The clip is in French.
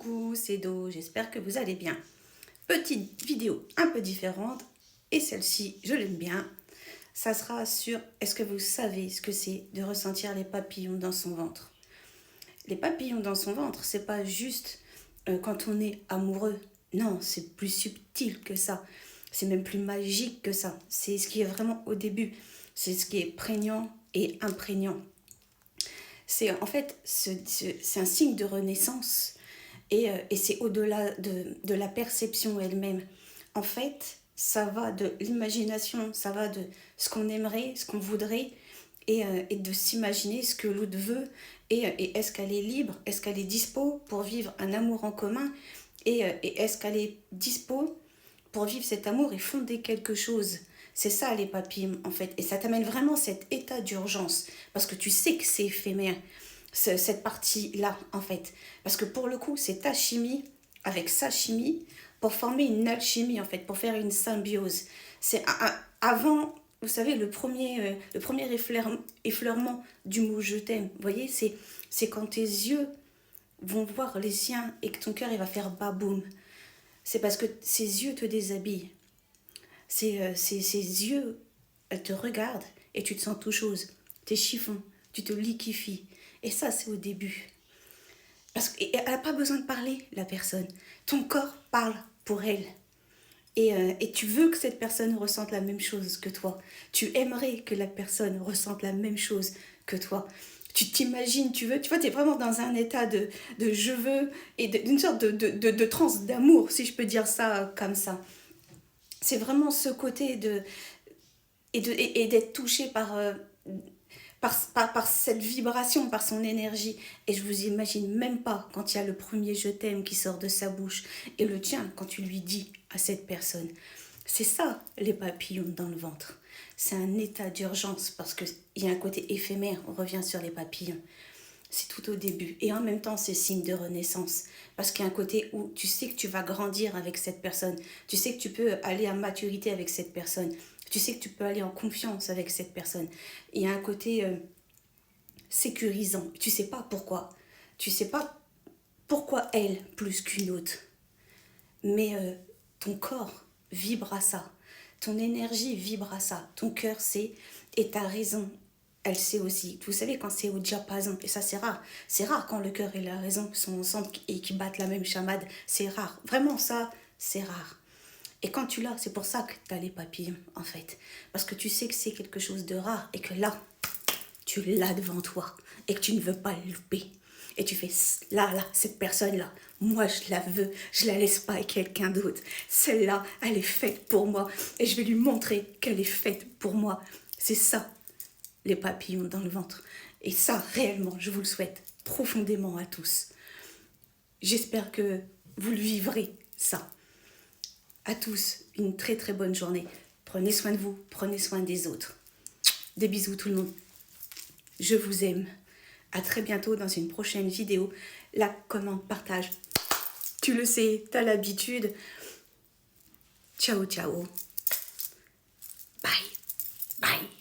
Coucou, c'est Do, j'espère que vous allez bien. Petite vidéo un peu différente, et celle-ci, je l'aime bien. Ça sera sur, est-ce que vous savez ce que c'est de ressentir les papillons dans son ventre? Les papillons dans son ventre, c'est pas juste quand on est amoureux. Non, c'est plus subtil que ça. C'est même plus magique que ça. C'est ce qui est vraiment au début. C'est ce qui est prégnant et imprégnant. C'est en fait, c'est un signe de renaissance. Et c'est au-delà de la perception elle-même. En fait, ça va de l'imagination, ça va de ce qu'on aimerait, ce qu'on voudrait, et de s'imaginer ce que l'autre veut, et est-ce qu'elle est libre, est-ce qu'elle est dispo pour vivre un amour en commun, et est-ce qu'elle est dispo pour vivre cet amour et fonder quelque chose. C'est ça les papillons en fait, et ça t'amène vraiment cet état d'urgence, parce que tu sais que c'est éphémère, cette partie-là, en fait. Parce que pour le coup, c'est ta chimie avec sa chimie pour former une alchimie, en fait, pour faire une symbiose. C'est avant, vous savez, le premier effleurement du mot je t'aime. Vous voyez, c'est quand tes yeux vont voir les siens et que ton cœur, il va faire baboum. C'est parce que ses yeux te déshabillent. Ses yeux, elles te regardent et tu te sens tout chose. Tes chiffons, tu te liquéfies. Et ça, c'est au début. Parce qu'elle n'a pas besoin de parler, la personne. Ton corps parle pour elle. Et tu veux que cette personne ressente la même chose que toi. Tu aimerais que la personne ressente la même chose que toi. Tu t'imagines, tu vois, tu es vraiment dans un état de je veux et d'une sorte de transe d'amour, si je peux dire ça comme ça. C'est vraiment ce côté et d'être touché par cette vibration, par son énergie. Et je vous imagine même pas quand il y a le premier je t'aime qui sort de sa bouche et le tien quand tu lui dis à cette personne. C'est ça les papillons dans le ventre. C'est un état d'urgence parce qu'il y a un côté éphémère, on revient sur les papillons. C'est tout au début. Et en même temps, c'est signe de renaissance. Parce qu'il y a un côté où tu sais que tu vas grandir avec cette personne. Tu sais que tu peux aller à maturité avec cette personne. Tu sais que tu peux aller en confiance avec cette personne. Il y a un côté sécurisant. Tu sais pas pourquoi. Tu sais pas pourquoi elle plus qu'une autre. Mais ton corps vibre à ça. Ton énergie vibre à ça. Ton cœur sait. Et ta raison, elle sait aussi. Vous savez, quand c'est au diapason, et ça c'est rare. C'est rare quand le cœur et la raison sont ensemble et qui battent la même chamade. C'est rare. Vraiment, ça, c'est rare. Et quand tu l'as, c'est pour ça que tu as les papillons, en fait. Parce que tu sais que c'est quelque chose de rare et que là, tu l'as devant toi et que tu ne veux pas le louper. Et tu fais, là, cette personne-là, moi, je la veux, je la laisse pas avec quelqu'un d'autre. Celle-là, elle est faite pour moi et je vais lui montrer qu'elle est faite pour moi. C'est ça, les papillons dans le ventre. Et ça, réellement, je vous le souhaite profondément à tous. J'espère que vous le vivrez, ça. À tous, une très très bonne journée. Prenez soin de vous, prenez soin des autres. Des bisous tout le monde. Je vous aime. À très bientôt dans une prochaine vidéo. La commande, partage. Tu le sais, t'as l'habitude. Ciao, ciao. Bye. Bye.